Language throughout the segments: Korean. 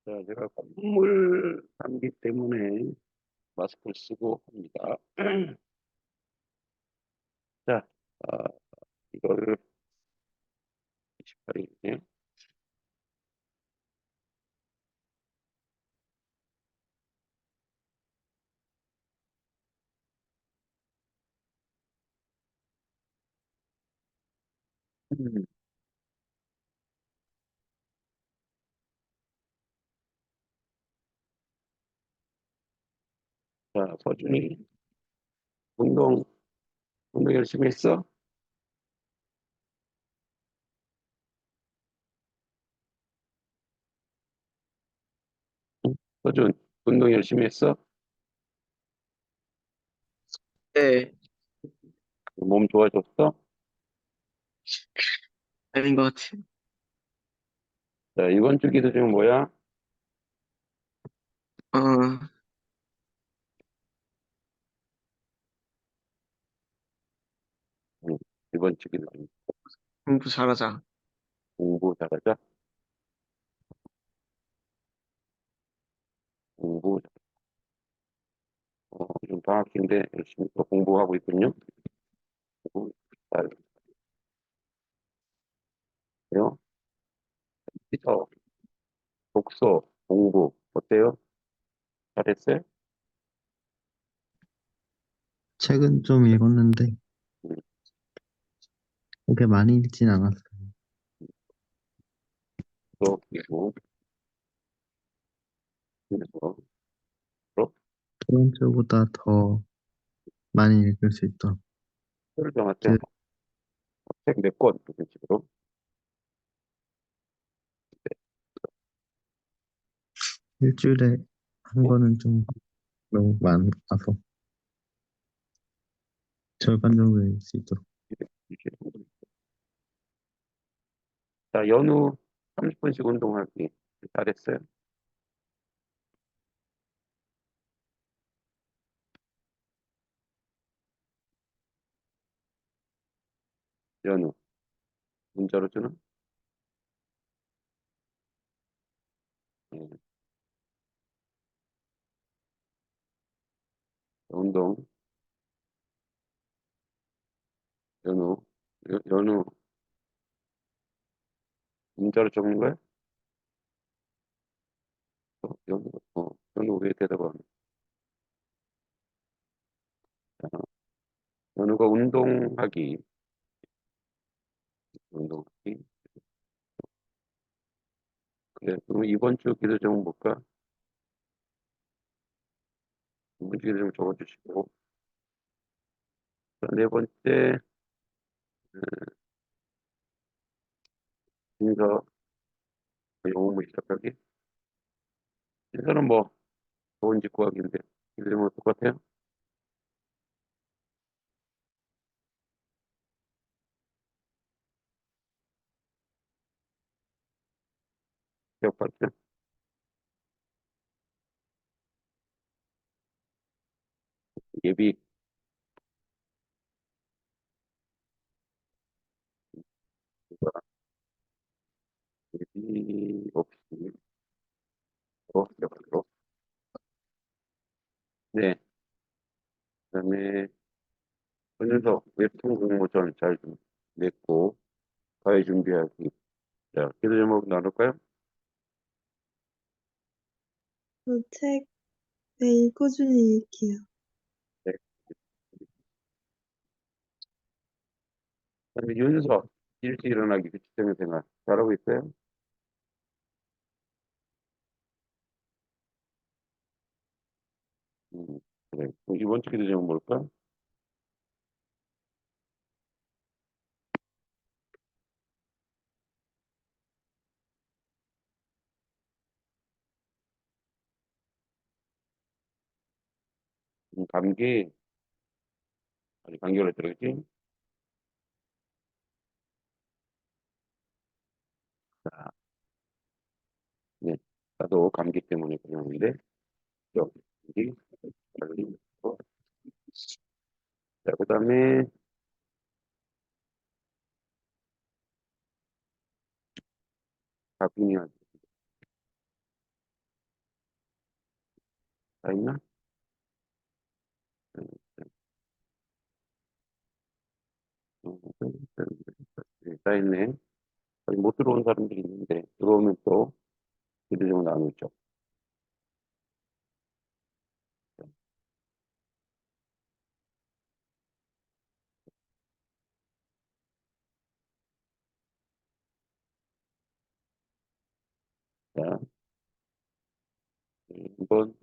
자, 제가 콧물 감기 때문에 마스크를 쓰고 합니다. 자, 아, 이거를 28일이네. 자, 서준이 운동, 운동 열심히 했어? 응? 서준, 운동 열심히 했어? 네, 몸 좋아졌어? 아닌 것 같아요. 자, 이번 주 기도 중은 뭐야? 어, 응, 이번 주 기도 중 공부 잘하자. 공부 잘하자. 공부, 좀 방학인데 열심히 또 공부하고 있군요. 공부 잘해요. 기도, 독서, 공부, 어때요? 잘했어요? 책은 좀 읽었는데 응, 그렇게 많이 읽진 않았어요. 또, 그리고, 그래서, 저번 주보다 더 많이 읽을 수 있도록 표를 정하세요. 그 책 몇 권, 이런 식으로. 일주일에 한 네, 권은 좀 너무 많아서 절반 정도 읽을 수 있도록. 이렇게. 자, 연우 30분씩 운동하기. 잘했어요. 연우. 문자로 주는? 예, 운동. 연우. 연우. 문자로 적는 거야? 연우. 연우 왜 대답 안 해? 자, 연우가 운동하기. 운동하기. 그래, 그럼 이번 주 기도 제목 볼까? 이번 주 기도 제목 적어주시고. 자, 네 번째, 진서. 영어물 시작하기. 진서는 뭐, 좋은 집 구하기인데. 기도 제목 똑같아요? 기억할게요. 예비. 예비 없이. 기억하도록. 네. 그다음에 그래서 웹툰 공모전 잘 좀 냈고 과외 준비하기. 자, 기도 제목 나눌까요? 책 매일 꾸준히 읽기요. 네. 그다음에 윤서 일찍 일어나기 규칙적인 생활 잘하고 있어요? 그래. 그럼 이번 주 기도 제목 뭘까? 감기. 아니 감기가 들어있지? 자, 네. 나도 감기 때문에 그러는데 여기 빨리. 자, 그다음에 가빈이 다 있나? 다 있네. 아직 못 들어온 사람들이 있는데, 들어오면 또 기대 좀 나누죠. 자, 이번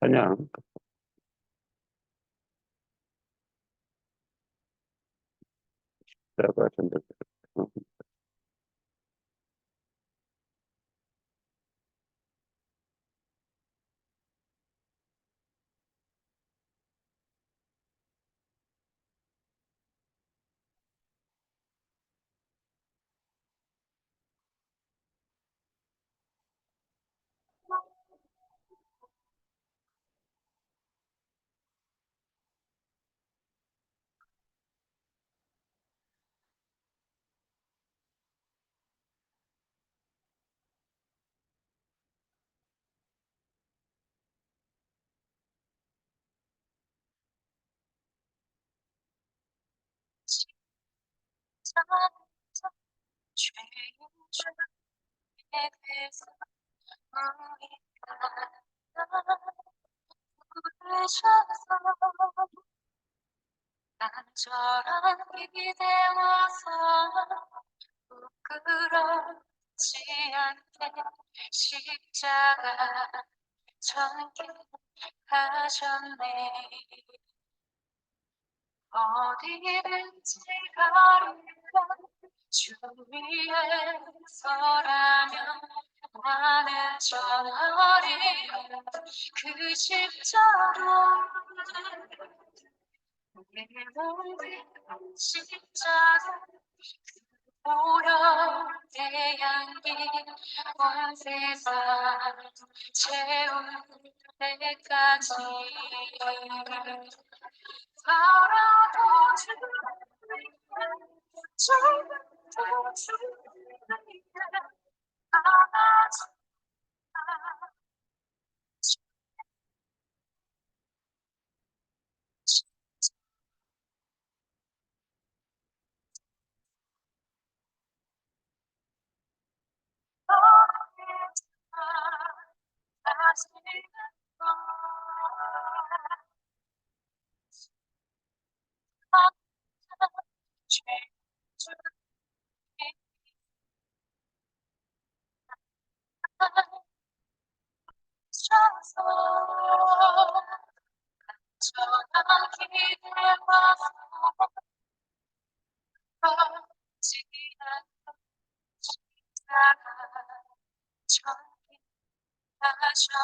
사냥, 자가 전달, 난처럼 기대워서 부끄럽지 않게 십자가 전개하셨네. 어디든지 가리라 주 위에서라면 나는 저리 그 십자가 내 몸에 십자가 보여 내 향기 온 세상 채울 때까지 살아도 죽어도 주님께 안아줘 다시는 전화기를 와서 그렇지 않고 십자가 전개하셨네.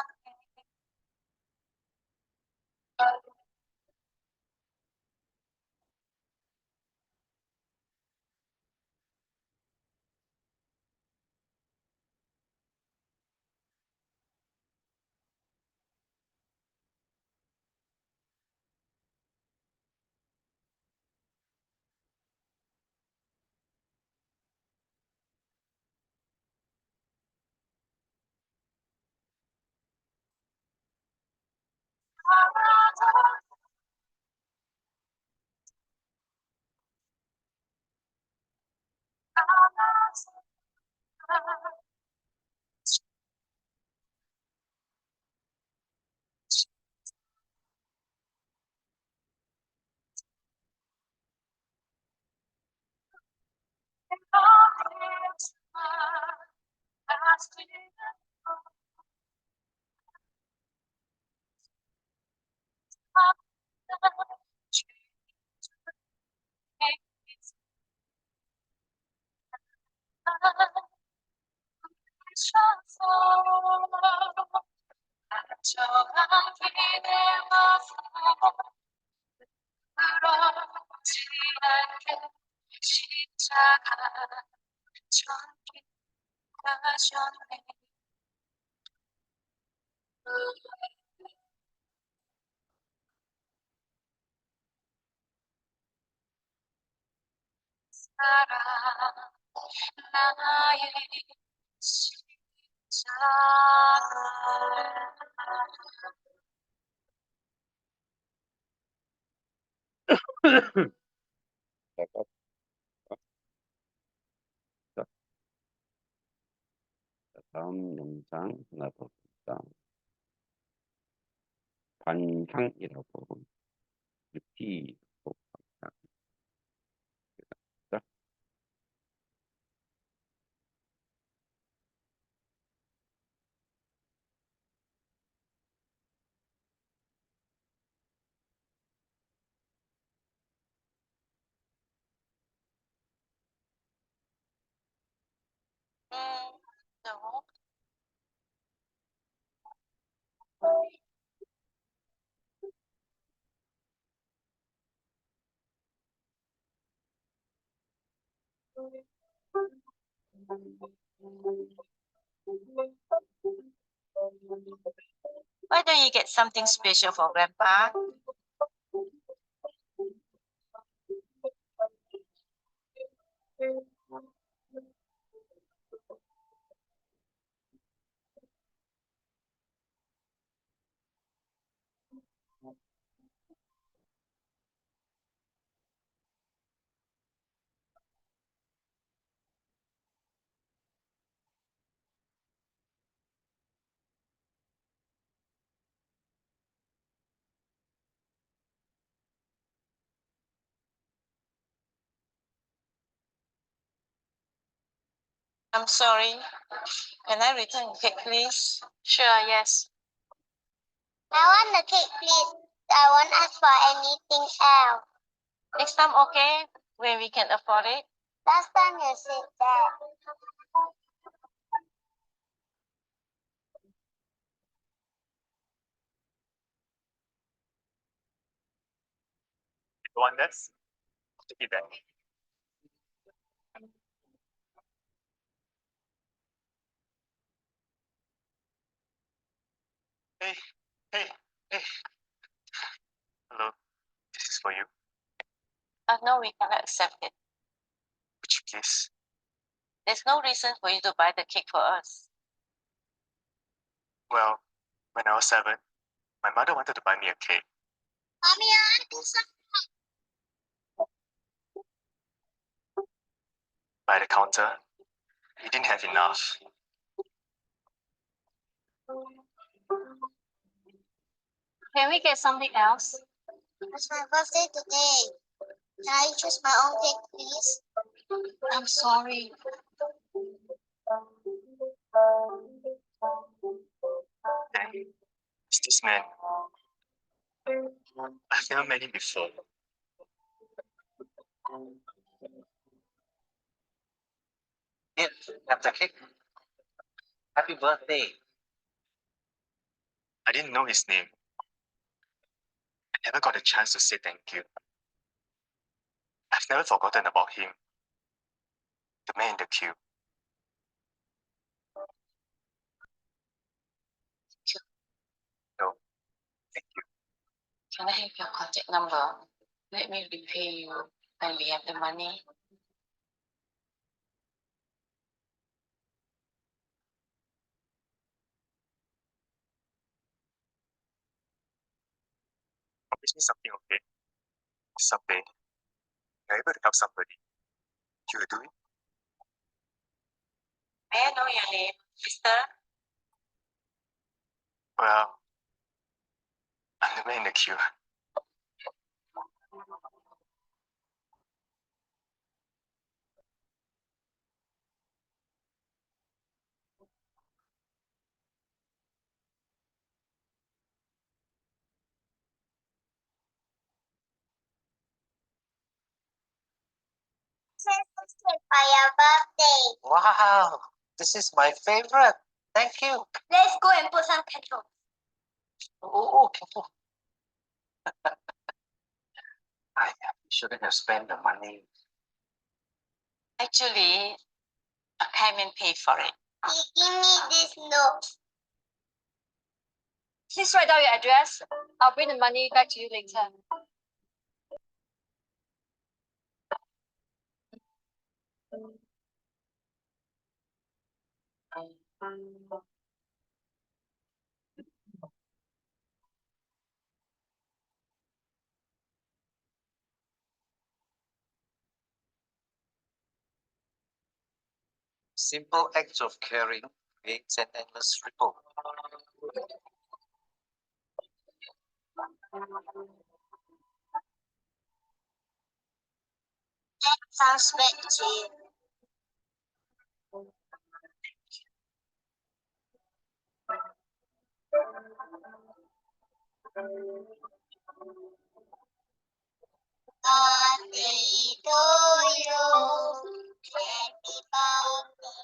전화기를 와서 그렇지 않게 십자가 전개하셨네. 사랑 나의 십자가 잠깐. 자, 다음 영상 하나 더 봅니다. 반향이라고 뷰티 반향. 자, no. Why don't you get something special for Grandpa? I'm sorry. Can I return the cake, please? Sure, yes. I want the cake, please. I won't ask for anything else. Next time, okay? When we can afford it? Last time you said that. You want this? Take it back. Hey, hey, hey. Hello, this is for you. No, we cannot accept it. Would you please? There's no reason for you to buy the cake for us. Well, when I was 7, my mother wanted to buy me a cake. Mommy, I want to do something. By the counter, he didn't have enough. Can we get something else? It's my birthday today. Can I choose my own cake, please? I'm sorry. Hey, it's this man. I've never met him before. Here, have the cake. Happy birthday. I didn't know his name. I never got a chance to say thank you. I've never forgotten about him. The man in the queue. No, thank you. Can I have your contact number? Let me repay you when we have the money. Promise me something, okay? Someday, you're able to help somebody. You will do it? May I know your name, sister? Well, I'm the man in the queue. For your birthday. Wow, this is my favorite. Thank you. Let's go and put some candles. Oh, careful. I shouldn't have spent the money. Actually, I came and paid for it. Give me this note. Please write down your address. I'll bring the money back to you later. Simple acts of caring creates an endless ripple. Perspective. Birthday to you. Happy birthday.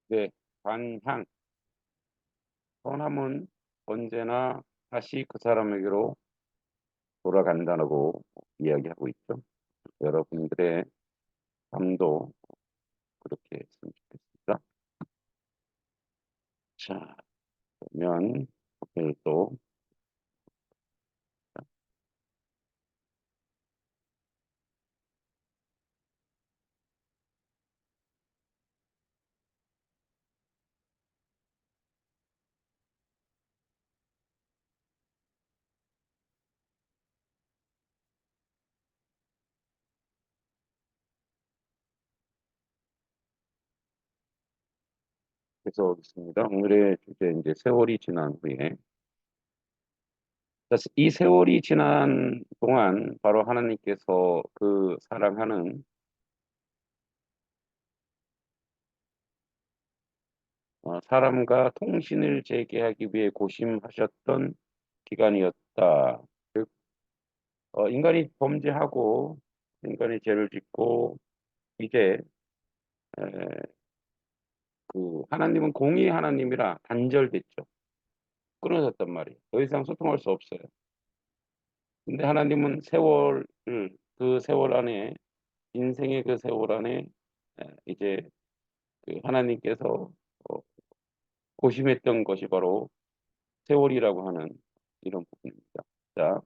네, 관향. 선함은 언제나 다시 그 사람에게로 돌아간다고 이야기하고 있죠. 여러분들의 삶도 그렇게 했으면 좋겠습니다. 자, 그러면 오늘 또 계속하겠습니다. 오늘의 주제 이제 세월이 지난 후에 이 세월이 지난 동안 바로 하나님께서 그 사랑하는 사람과 통신을 재개하기 위해 고심하셨던 기간이었다. 즉, 인간이 범죄하고 인간이 죄를 짓고 이제 그 하나님은 공의의 하나님이라 단절됐죠. 끊어졌단 말이에요. 더 이상 소통할 수 없어요. 근데 하나님은 그 세월 안에 인생의 그 세월 안에 이제 그 하나님께서 고심했던 것이 바로 세월이라고 하는 이런 부분입니다. 자,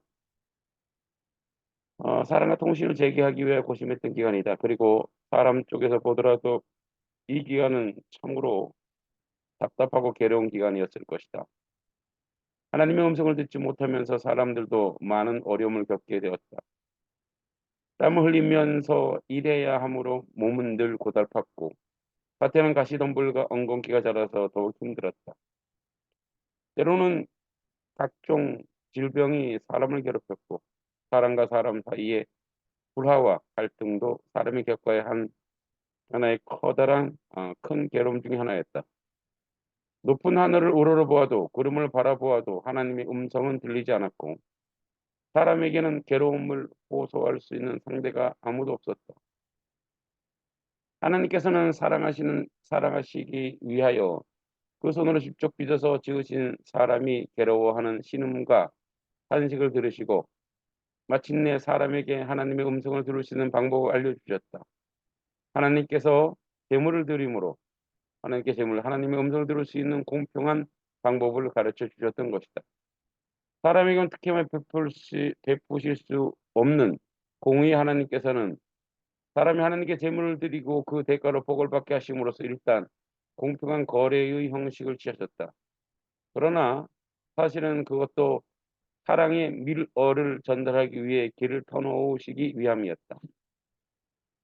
사람과 통신을 재개하기 위해 고심했던 기간이다. 그리고 사람 쪽에서 보더라도 이 기간은 참으로 답답하고 괴로운 기간이었을 것이다. 하나님의 음성을 듣지 못하면서 사람들도 많은 어려움을 겪게 되었다. 땀을 흘리면서 일해야 하므로 몸은 늘 고달팠고 밭에는 가시덤불과 엉겅퀴가 자라서 더욱 힘들었다. 때로는 각종 질병이 사람을 괴롭혔고 사람과 사람 사이에 불화와 갈등도 사람이 겪어야 한 하나의 커다란 큰 괴로움 중에 하나였다. 높은 하늘을 우러러보아도 구름을 바라보아도 하나님의 음성은 들리지 않았고 사람에게는 괴로움을 호소할 수 있는 상대가 아무도 없었다. 하나님께서는 사랑하시기 위하여 그 손으로 직접 빚어서 지으신 사람이 괴로워하는 신음과 탄식을 들으시고 마침내 사람에게 하나님의 음성을 들을 수 있는 방법을 알려주셨다. 하나님께서 제물을 드림으로 하나님의 음성을 들을 수 있는 공평한 방법을 가르쳐 주셨던 것이다. 사람에게는 특혜만 베푸실 수 없는 공의의 하나님께서는 사람이 하나님께 제물을 드리고 그 대가로 복을 받게 하심으로써 일단 공평한 거래의 형식을 취하셨다. 그러나 사실은 그것도 사랑의 밀어를 전달하기 위해 길을 터놓으시기 위함이었다.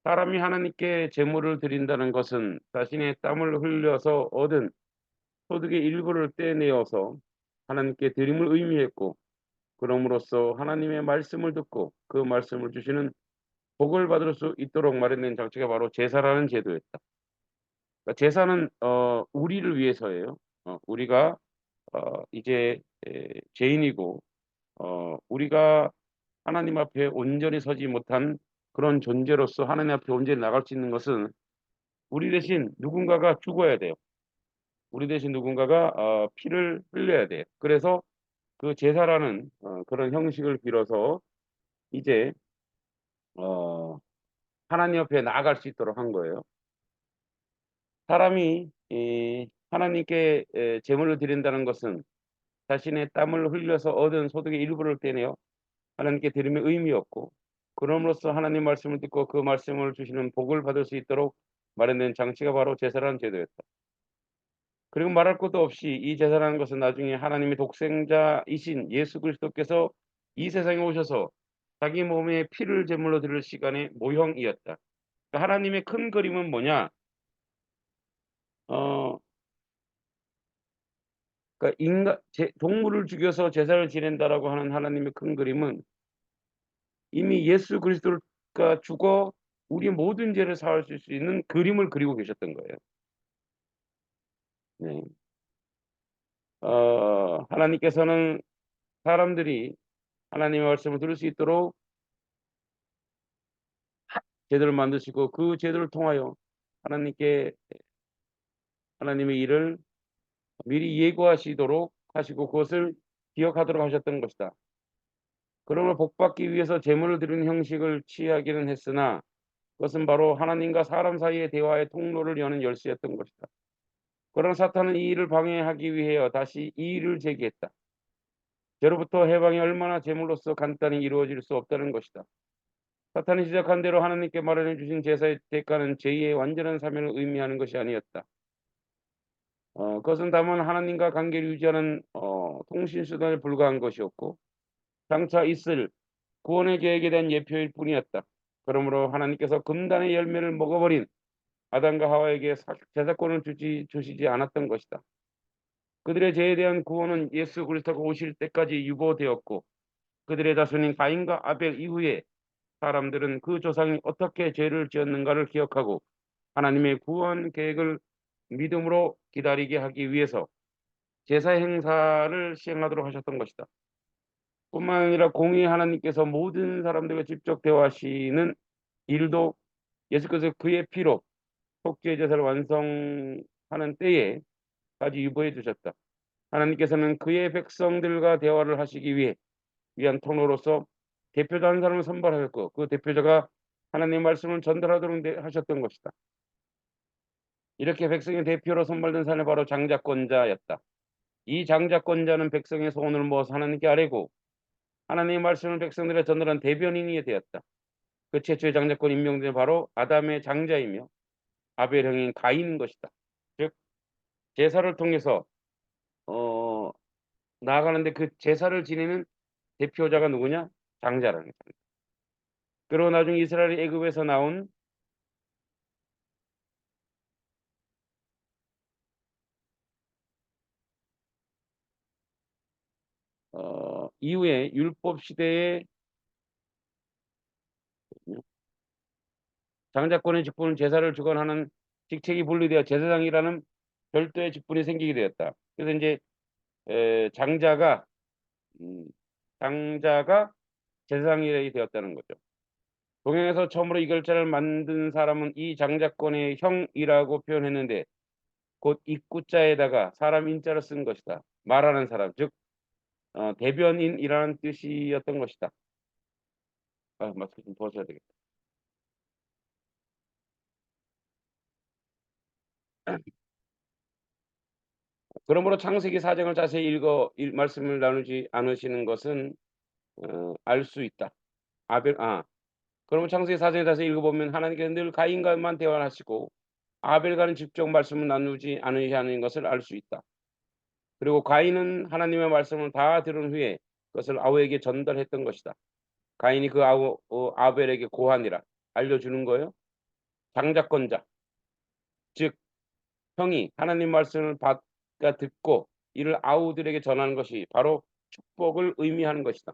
사람이 하나님께 제물을 드린다는 것은 자신의 땀을 흘려서 얻은 소득의 일부를 떼내어서 하나님께 드림을 의미했고 그럼으로써 하나님의 말씀을 듣고 그 말씀을 주시는 복을 받을 수 있도록 마련된 장치가 바로 제사라는 제도였다. 그러니까 제사는 우리를 위해서예요. 우리가 이제 죄인이고 우리가 하나님 앞에 온전히 서지 못한 그런 존재로서 하나님 앞에 온전히 나갈 수 있는 것은 우리 대신 누군가가 죽어야 돼요. 우리 대신 누군가가 피를 흘려야 돼요. 그래서 그 제사라는 그런 형식을 빌어서 이제 하나님 앞에 나아갈 수 있도록 한 거예요. 사람이 하나님께 제물을 드린다는 것은 자신의 땀을 흘려서 얻은 소득의 일부를 떼내어 하나님께 드림의 의미였고 그럼으로써 하나님 말씀을 듣고 그 말씀을 주시는 복을 받을 수 있도록 마련된 장치가 바로 제사라는 제도였다. 그리고 말할 것도 없이 이 제사라는 것은 나중에 하나님의 독생자이신 예수 그리스도께서 이 세상에 오셔서 자기 몸의 피를 제물로 드릴 시간의 모형이었다. 그러니까 하나님의 큰 그림은 뭐냐? 그러니까 동물을 죽여서 제사를 지낸다라고 하는 하나님의 큰 그림은 이미 예수 그리스도가 죽어 우리 모든 죄를 사하실 수 있는 그림을 그리고 계셨던 거예요. 네. 하나님께서는 사람들이 하나님의 말씀을 들을 수 있도록 제도를 만드시고 그 제도를 통하여 하나님의 일을 미리 예고하시도록 하시고 그것을 기억하도록 하셨던 것이다. 그러므로 복받기 위해서 제물을 드리는 형식을 취하기는 했으나 그것은 바로 하나님과 사람 사이의 대화의 통로를 여는 열쇠였던 것이다. 그러나 사탄은 이 일을 방해하기 위해 다시 이 일을 제기했다. 죄로부터 해방이 얼마나 제물로서 간단히 이루어질 수 없다는 것이다. 사탄이 시작한 대로 하나님께 마련해 주신 제사의 대가는 죄의 완전한 사면을 의미하는 것이 아니었다. 그것은 다만 하나님과 관계를 유지하는 통신수단에 불과한 것이었고 장차 있을 구원의 계획에 대한 예표일 뿐이었다. 그러므로 하나님께서 금단의 열매를 먹어버린 아담과 하와에게 제사권을 주시지 않았던 것이다. 그들의 죄에 대한 구원은 예수 그리스도가 오실 때까지 유보되었고 그들의 자손인 가인과 아벨 이후에 사람들은 그 조상이 어떻게 죄를 지었는가를 기억하고 하나님의 구원 계획을 믿음으로 기다리게 하기 위해서 제사 행사를 시행하도록 하셨던 것이다. 뿐만 아니라 공의 하나님께서 모든 사람들과 직접 대화하시는 일도 예수께서 그의 피로 속죄 제사를 완성하는 때에까지 유보해 주셨다. 하나님께서는 그의 백성들과 대화를 하시기 위한 통로로서 대표자 한 사람을 선발하셨고 그 대표자가 하나님의 말씀을 전달하도록 하셨던 것이다. 이렇게 백성의 대표로 선발된 사람이 바로 장자권자였다. 이 장자권자는 백성의 소원을 모아서 하나님께 아뢰고 하나님의 말씀을 백성들에 전달한 대변인이 되었다. 그 최초의 장자권 임명된 바로 아담의 장자이며 아벨 형인 가인인 것이다. 즉 제사를 통해서 나아가는데 그 제사를 지내는 대표자가 누구냐? 장자라는 거예요. 그리고 나중에 이스라엘이 애굽에서 나온 이후에 율법 시대에 장자권의 직분은 제사를 주관하는 직책이 분리되어 제사장이라는 별도의 직분이 생기게 되었다. 그래서 이제 장자가 제사장이 되었다는 거죠. 동양에서 처음으로 이 글자를 만든 사람은 이 장자권의 형이라고 표현했는데 곧 입구자에다가 사람 인자를 쓴 것이다. 말하는 사람, 즉 대변인이라는 뜻이었던 것이다. 마스크 좀 벗어야 되겠다. 그러므로 창세기 4장을 자세히 말씀을 나누지 않으시는 것은 알 수 있다. 그러면 창세기 4장에 자세히 읽어보면 하나님께서 늘 가인과만 대화를 하시고 아벨과는 직접 말씀을 나누지 않으시는 것을 알 수 있다. 그리고 가인은 하나님의 말씀을 다 들은 후에 그것을 아우에게 전달했던 것이다. 가인이 그 아벨에게 고하니라 알려주는 거예요. 장자권자, 즉 형이 하나님 말씀을 듣고 이를 아우들에게 전하는 것이 바로 축복을 의미하는 것이다.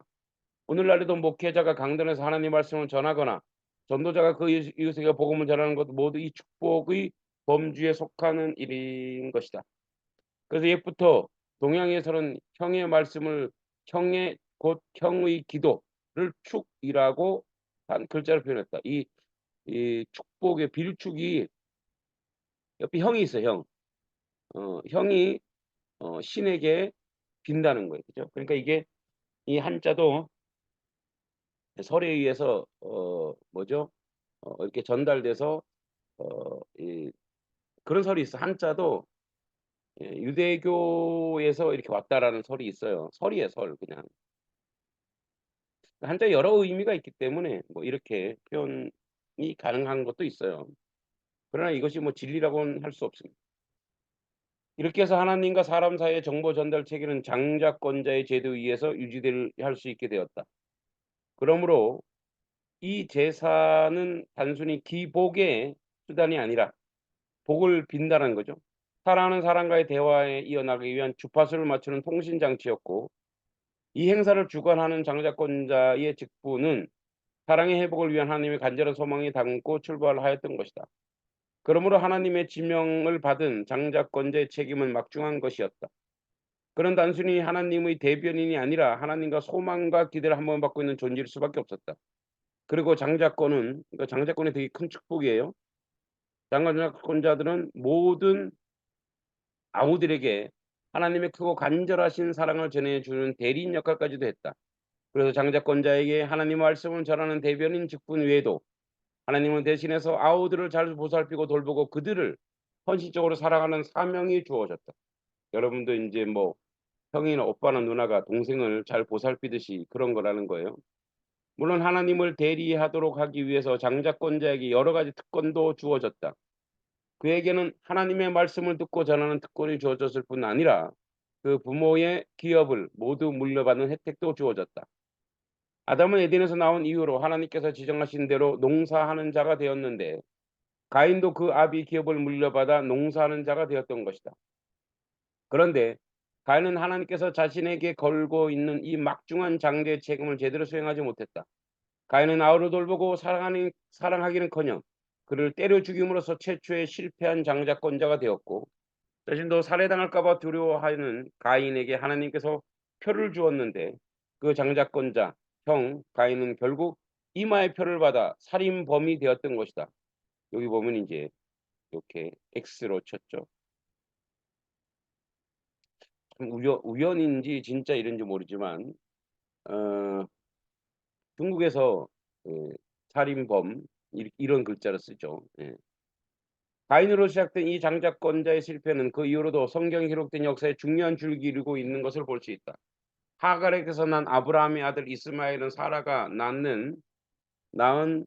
오늘날에도 목회자가 강단에서 하나님 말씀을 전하거나 전도자가 그 이웃에게 복음을 전하는 것도 모두 이 축복의 범주에 속하는 일인 것이다. 그래서 옛부터 동양에서는 형의 말씀을 곧 형의 기도를 축이라고 한 글자로 표현했다. 이 축복의 빌축이 옆에 형이 있어요. 형이 신에게 빈다는 거예요. 그죠? 그러니까 이게 이 한자도 설에 의해서 이렇게 전달돼서 그런 설이 있어. 한자도 유대교에서 이렇게 왔다라는 설이 있어요. 설이에요, 설 그냥. 한자 여러 의미가 있기 때문에 뭐 이렇게 표현이 가능한 것도 있어요. 그러나 이것이 뭐 진리라고는 할 수 없습니다. 이렇게 해서 하나님과 사람 사이의 정보 전달 체계는 장자권자의 제도에 의해서 할 수 있게 되었다. 그러므로 이 제사는 단순히 기복의 수단이 아니라 복을 빈다는 거죠. 사랑하는 사람과의 대화에 이어나가기 위한 주파수를 맞추는 통신 장치였고, 이 행사를 주관하는 장자권자의 직분은 사랑의 회복을 위한 하나님의 간절한 소망이 담고 출발하였던 것이다. 그러므로 하나님의 지명을 받은 장자권자의 책임은 막중한 것이었다. 그는 단순히 하나님의 대변인이 아니라 하나님과 소망과 기대를 한 번 받고 있는 존재일 수밖에 없었다. 그리고 장자권은, 그러니까 장자권이 되게 큰 축복이에요. 장자권자들은 모든 아우들에게 하나님의 크고 간절하신 사랑을 전해주는 대리인 역할까지도 했다. 그래서 장자권자에게 하나님의 말씀을 전하는 대변인 직분 외에도 하나님은 대신해서 아우들을 잘 보살피고 돌보고 그들을 헌신적으로 사랑하는 사명이 주어졌다. 여러분도 이제 뭐 형이나 오빠나 누나가 동생을 잘 보살피듯이 그런 거라는 거예요. 물론 하나님을 대리하도록 하기 위해서 장자권자에게 여러 가지 특권도 주어졌다. 그에게는 하나님의 말씀을 듣고 전하는 특권이 주어졌을 뿐 아니라 그 부모의 기업을 모두 물려받는 혜택도 주어졌다. 아담은 에덴에서 나온 이후로 하나님께서 지정하신 대로 농사하는 자가 되었는데 가인도 그 아비 기업을 물려받아 농사하는 자가 되었던 것이다. 그런데 가인은 하나님께서 자신에게 걸고 있는 이 막중한 장제의 책임을 제대로 수행하지 못했다. 가인은 아우를 돌보고 사랑하기는커녕 그를 때려 죽임으로써 최초의 실패한 장자권자가 되었고, 자신도 살해당할까 봐 두려워하는 가인에게 하나님께서 표를 주었는데 그 장자권자 형 가인은 결국 이마의 표를 받아 살인범이 되었던 것이다. 여기 보면 이제 이렇게 X로 쳤죠. 참 우연인지 진짜 이런지 모르지만 중국에서 살인범 이런 글자를 쓰죠. 예. 가인으로 시작된 이 장자권자의 실패는 그 이후로도 성경에 기록된 역사에 중요한 줄기 이루고 있는 것을 볼 수 있다. 하갈에게서 난 아브라함의 아들 이스마엘은 사라가 낳은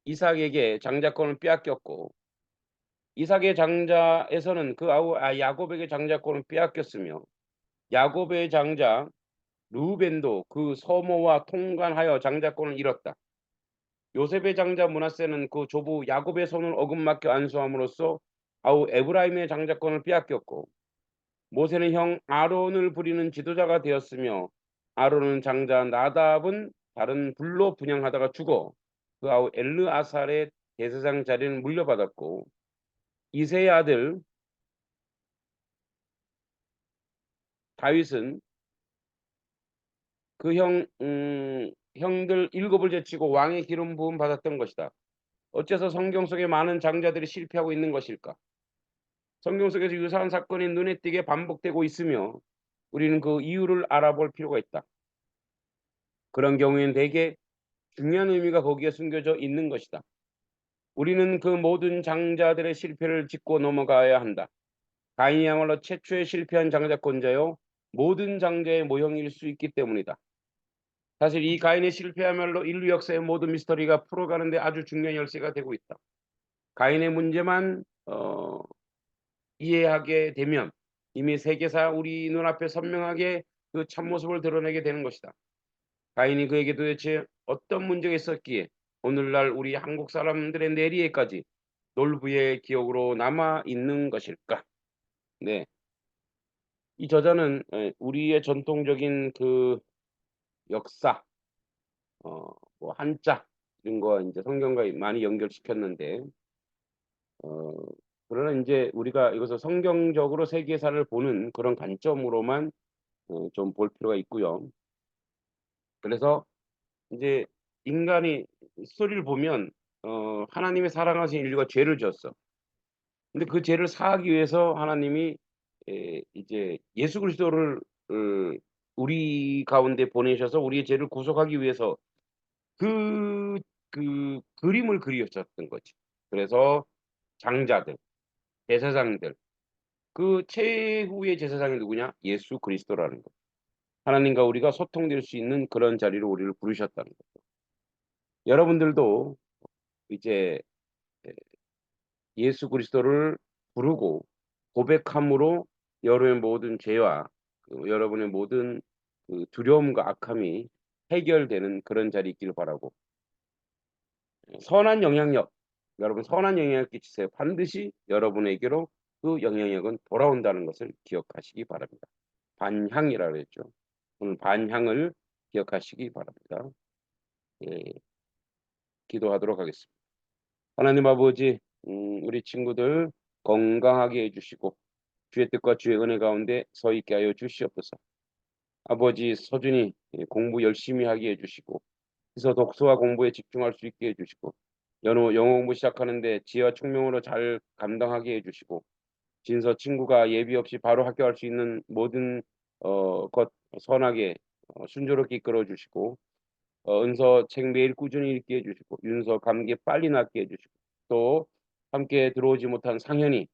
이삭에게 장자권을 빼앗겼고, 이삭의 장자에서는 그 아우 야곱에게 장자권을 빼앗겼으며, 야곱의 장자 르우벤도 그 서모와 통관하여 장자권을 잃었다. 요셉의 장자 므낫세는 그 조부 야곱의 손을 어긋맞게 안수함으로써 아우 에브라임의 장자권을 빼앗겼고, 모세는 형 아론을 부리는 지도자가 되었으며 아론은 장자 나답은 다른 불로 분양하다가 죽어 그 아우 엘르아살의 대제사장 자리를 물려받았고, 이새의 아들 다윗은 그 형들 7을 제치고 왕의 기름 부음 받았던 것이다. 어째서 성경 속에 많은 장자들이 실패하고 있는 것일까? 성경 속에서 유사한 사건이 눈에 띄게 반복되고 있으며 우리는 그 이유를 알아볼 필요가 있다. 그런 경우에는 대개 중요한 의미가 거기에 숨겨져 있는 것이다. 우리는 그 모든 장자들의 실패를 짚고 넘어가야 한다. 가인이야말로 최초의 실패한 장자권자요 모든 장자의 모형일 수 있기 때문이다. 사실 이 가인의 실패야말로 인류 역사의 모든 미스터리가 풀어가는데 아주 중요한 열쇠가 되고 있다. 가인의 문제만 이해하게 되면 이미 세계사 우리 눈앞에 선명하게 그 참모습을 드러내게 되는 것이다. 가인이 그에게 도대체 어떤 문제가 있었기에 오늘날 우리 한국 사람들의 내리에까지 놀부의 기억으로 남아 있는 것일까? 네, 이 저자는 우리의 전통적인 그 역사, 뭐 한자 이런 거 이제 성경과 많이 연결시켰는데, 그러나 이제 우리가 이것을 성경적으로 세계사를 보는 그런 관점으로만 좀 볼 필요가 있고요. 그래서 이제 인간이 스토리를 보면 하나님의 사랑하신 인류가 죄를 지었어. 근데 그 죄를 사하기 위해서 하나님이 이제 예수 그리스도를 우리 가운데 보내셔서 우리의 죄를 구속하기 위해서 그 그림을 그리셨던 거지. 그래서 장자들, 제사장들, 그 최후의 제사장이 누구냐? 예수 그리스도라는 거. 하나님과 우리가 소통될 수 있는 그런 자리로 우리를 부르셨다는 거죠. 여러분들도 이제 예수 그리스도를 부르고 고백함으로 여러분의 모든 죄와 여러분의 모든 그 두려움과 악함이 해결되는 그런 자리 있기를 바라고, 선한 영향력, 여러분 선한 영향력 끼치세요. 반드시 여러분에게로 그 영향력은 돌아온다는 것을 기억하시기 바랍니다. 반향이라고 했죠. 오늘 반향을 기억하시기 바랍니다. 예, 기도하도록 하겠습니다. 하나님 아버지, 우리 친구들 건강하게 해주시고 주의 뜻과 주의 은혜 가운데 서 있게 하여 주시옵소서. 아버지, 서준이 공부 열심히 하게 해주시고 그래서 독서와 공부에 집중할 수 있게 해주시고 영어 공부 시작하는데 지혜와 총명으로 잘 감당하게 해주시고, 진서 친구가 예비 없이 바로 학교할 수 있는 모든 것 선하게 순조롭게 이끌어 주시고, 은서 책 매일 꾸준히 읽게 해주시고, 윤서 감기 빨리 낫게 해주시고, 또 함께 들어오지 못한 상현이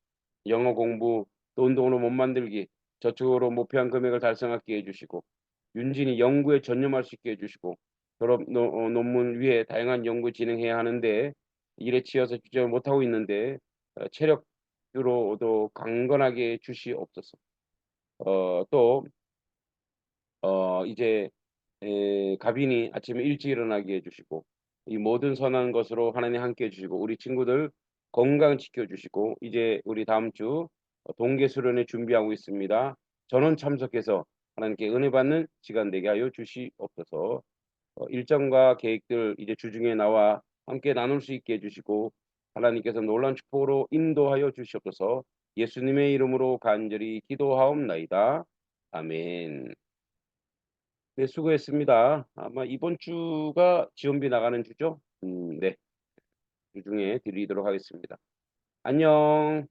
영어 공부 또 운동으로 못 만들기 저축으로 목표한 금액을 달성하게 해주시고, 윤진이 연구에 전념할 수 있게 해주시고, 졸업 논문 위에 다양한 연구 진행해야 하는데 일에 치여서 주저를 못하고 있는데 체력으로도 강건하게 주시옵소서. 또 이제 가빈이 아침에 일찍 일어나게 해주시고 이 모든 선한 것으로 하나님 함께 해주시고 우리 친구들 건강 지켜주시고, 이제 우리 다음 주 동계 수련회 준비하고 있습니다. 전원 참석해서 하나님께 은혜 받는 시간 되게 하여 주시옵소서. 일정과 계획들 이제 주중에 나와 함께 나눌 수 있게 해주시고 하나님께서 놀라운 축복으로 인도하여 주시옵소서. 예수님의 이름으로 간절히 기도하옵나이다. 아멘. 네, 수고했습니다. 아마 이번 주가 지원비 나가는 주죠? 네, 주중에 드리도록 하겠습니다. 안녕.